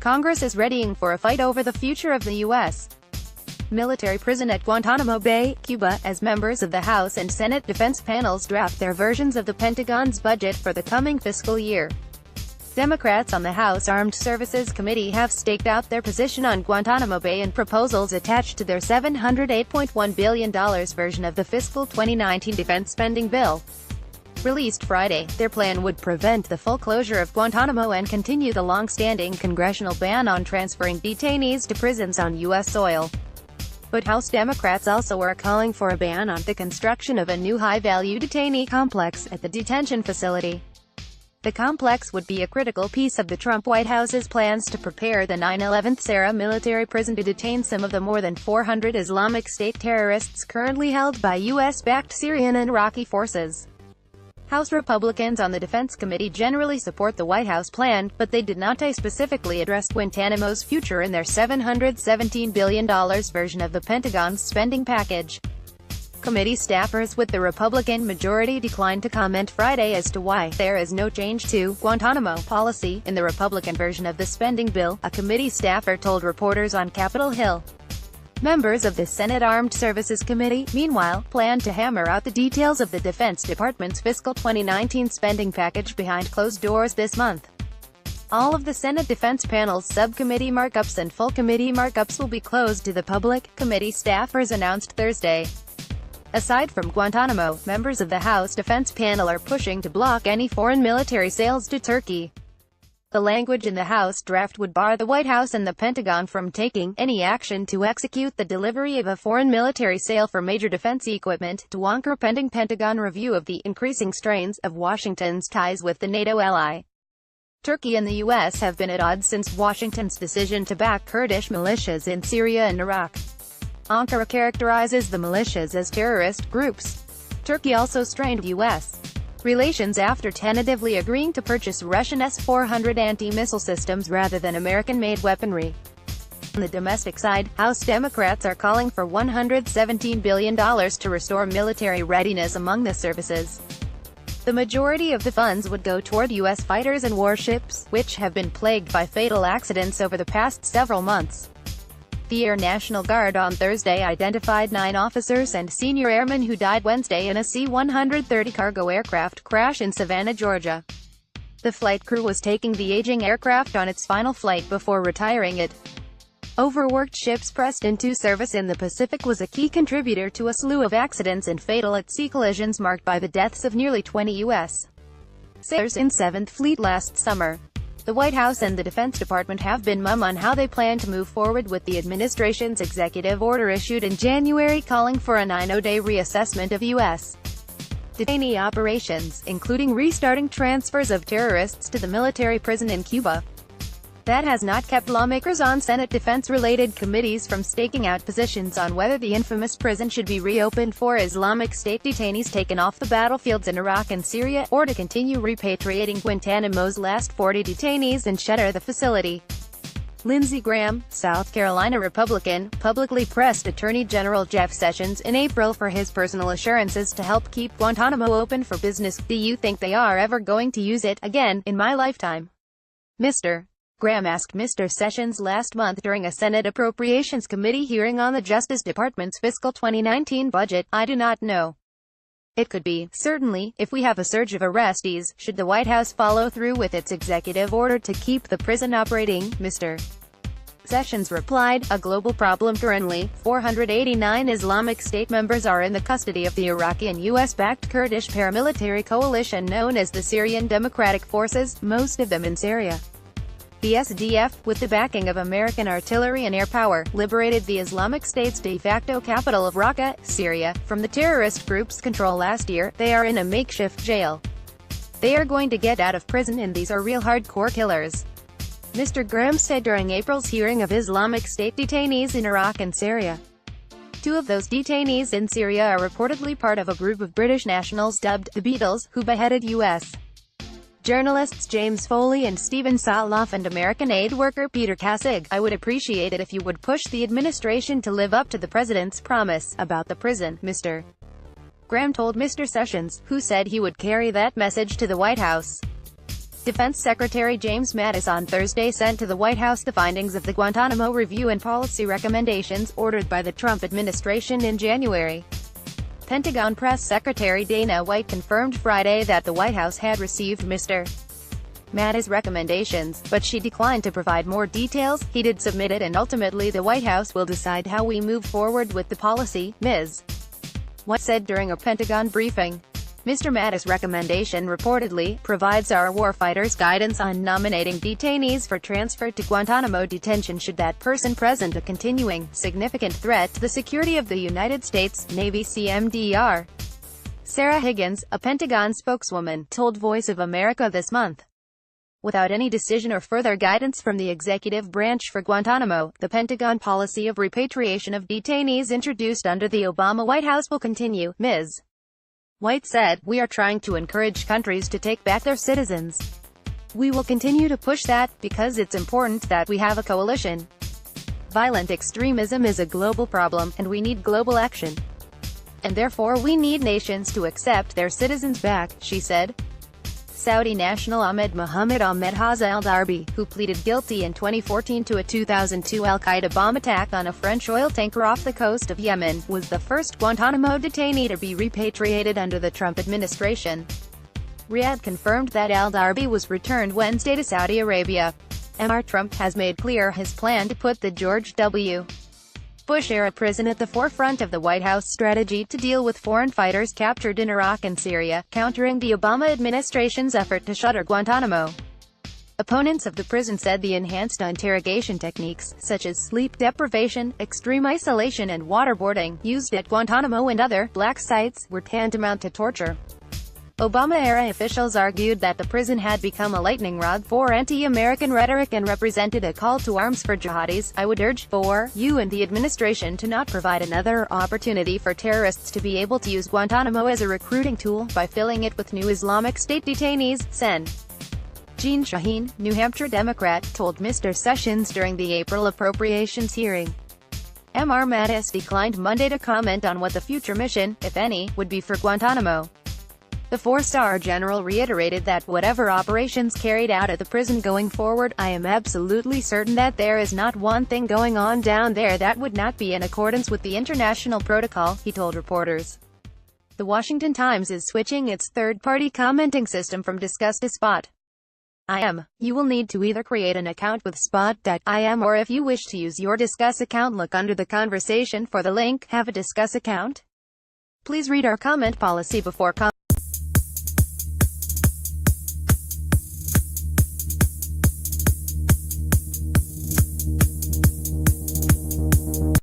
Congress is readying for a fight over the future of the U.S. military prison at Guantanamo Bay, Cuba, as members of the House and Senate defense panels draft their versions of the Pentagon's budget for the coming fiscal year. Democrats on the House Armed Services Committee have staked out their position on Guantanamo Bay and proposals attached to their $708.1 billion version of the fiscal 2019 defense spending bill. Released Friday, their plan would prevent the full closure of Guantanamo and continue the long-standing congressional ban on transferring detainees to prisons on U.S. soil. But House Democrats also are calling for a ban on the construction of a new high-value detainee complex at the detention facility. The complex would be a critical piece of the Trump White House's plans to prepare the 9/11-era military prison to detain some of the more than 400 Islamic State terrorists currently held by U.S.-backed Syrian and Iraqi forces. House Republicans on the Defense Committee generally support the White House plan, but they did not specifically address Guantanamo's future in their $717 billion version of the Pentagon's spending package. Committee staffers with the Republican majority declined to comment Friday as to why there is no change to Guantanamo policy in the Republican version of the spending bill, a committee staffer told reporters on Capitol Hill. Members of the Senate Armed Services Committee, meanwhile, plan to hammer out the details of the Defense Department's fiscal 2019 spending package behind closed doors this month. All of the Senate Defense Panel's subcommittee markups and full committee markups will be closed to the public, committee staffers announced Thursday. Aside from Guantanamo, members of the House Defense Panel are pushing to block any foreign military sales to Turkey. The language in the House draft would bar the White House and the Pentagon from taking any action to execute the delivery of a foreign military sale for major defense equipment, to anchor pending Pentagon review of the increasing strains of Washington's ties with the NATO ally. Turkey and the U.S. have been at odds since Washington's decision to back Kurdish militias in Syria and Iraq. Ankara characterizes the militias as terrorist groups. Turkey also strained U.S. relations after tentatively agreeing to purchase Russian S-400 anti-missile systems rather than American-made weaponry. On the domestic side, House Democrats are calling for $117 billion to restore military readiness among the services. The majority of the funds would go toward U.S. fighters and warships, which have been plagued by fatal accidents over the past several months. The Air National Guard on Thursday identified 9 officers and senior airmen who died Wednesday in a C-130 cargo aircraft crash in Savannah, Georgia. The flight crew was taking the aging aircraft on its final flight before retiring it. Overworked ships pressed into service in the Pacific was a key contributor to a slew of accidents and fatal at-sea collisions marked by the deaths of nearly 20 U.S. sailors in 7th Fleet last summer. The White House and the Defense Department have been mum on how they plan to move forward with the administration's executive order issued in January calling for a 90-day reassessment of U.S. detainee operations, including restarting transfers of terrorists to the military prison in Cuba. That has not kept lawmakers on Senate defense-related committees from staking out positions on whether the infamous prison should be reopened for Islamic State detainees taken off the battlefields in Iraq and Syria, or to continue repatriating Guantanamo's last 40 detainees and shutter the facility. Lindsey Graham, South Carolina Republican, publicly pressed Attorney General Jeff Sessions in April for his personal assurances to help keep Guantanamo open for business. "Do you think they are ever going to use it again in my lifetime, Mr. Graham asked Mr. Sessions last month during a Senate Appropriations Committee hearing on the Justice Department's fiscal 2019 budget. "I do not know. It could be, certainly, if we have a surge of arrestees, should the White House follow through with its executive order to keep the prison operating," Mr. Sessions replied. "A global problem currently. 489 Islamic State members are in the custody of the Iraqi and U.S.-backed Kurdish paramilitary coalition known as the Syrian Democratic Forces, most of them in Syria. The SDF, with the backing of American artillery and air power, liberated the Islamic State's de facto capital of Raqqa, Syria, from the terrorist group's control last year. They are in a makeshift jail. They are going to get out of prison, and these are real hardcore killers," Mr. Graham said during April's hearing of Islamic State detainees in Iraq and Syria. 2 of those detainees in Syria are reportedly part of a group of British nationals dubbed the Beatles, who beheaded U.S. journalists James Foley and Stephen Sotloff and American aid worker Peter Kassig. "I would appreciate it if you would push the administration to live up to the president's promise about the prison," Mr. Graham told Mr. Sessions, who said he would carry that message to the White House. Defense Secretary James Mattis on Thursday sent to the White House the findings of the Guantanamo review and policy recommendations ordered by the Trump administration in January. Pentagon Press Secretary Dana White confirmed Friday that the White House had received Mr. Mattis' recommendations, but she declined to provide more details. He did submit it, and ultimately the White House will decide how we move forward with the policy, Ms. White said during a Pentagon briefing. Mr. Mattis' recommendation reportedly provides our warfighters guidance on nominating detainees for transfer to Guantanamo detention should that person present a continuing, significant threat to the security of the United States Navy. CMDR. Sarah Higgins, a Pentagon spokeswoman, told Voice of America this month. Without any decision or further guidance from the executive branch for Guantanamo, the Pentagon policy of repatriation of detainees introduced under the Obama White House will continue, Ms. White said. We are trying to encourage countries to take back their citizens. We will continue to push that, because it's important that we have a coalition. Violent extremism is a global problem, and we need global action. And therefore we need nations to accept their citizens back, she said. Saudi national Ahmed Mohammed Ahmed Haza al-Darbi, who pleaded guilty in 2014 to a 2002 al-Qaeda bomb attack on a French oil tanker off the coast of Yemen, was the first Guantanamo detainee to be repatriated under the Trump administration. Riyadh confirmed that al-Darbi was returned Wednesday to Saudi Arabia. Mr. Trump has made clear his plan to put the George W. Bush-era prison at the forefront of the White House strategy to deal with foreign fighters captured in Iraq and Syria, countering the Obama administration's effort to shutter Guantanamo. Opponents of the prison said the enhanced interrogation techniques, such as sleep deprivation, extreme isolation and waterboarding, used at Guantanamo and other black sites, were tantamount to torture. Obama-era officials argued that the prison had become a lightning rod for anti-American rhetoric and represented a call to arms for jihadis. I would urge, for you and the administration to not provide another opportunity for terrorists to be able to use Guantanamo as a recruiting tool, by filling it with new Islamic State detainees, Sen. Jean Shaheen, New Hampshire Democrat, told Mr. Sessions during the April appropriations hearing. Mr. Mattis declined Monday to comment on what the future mission, if any, would be for Guantanamo. The four-star general reiterated that, whatever operations carried out at the prison going forward, I am absolutely certain that there is not one thing going on down there that would not be in accordance with the international protocol, he told reporters. The Washington Times is switching its third-party commenting system from Discuss to Spot.im. You will need to either create an account with Spot.im, or if you wish to use your Discuss account, look under the conversation for the link, Have a Discuss account? Please read our comment policy before commenting.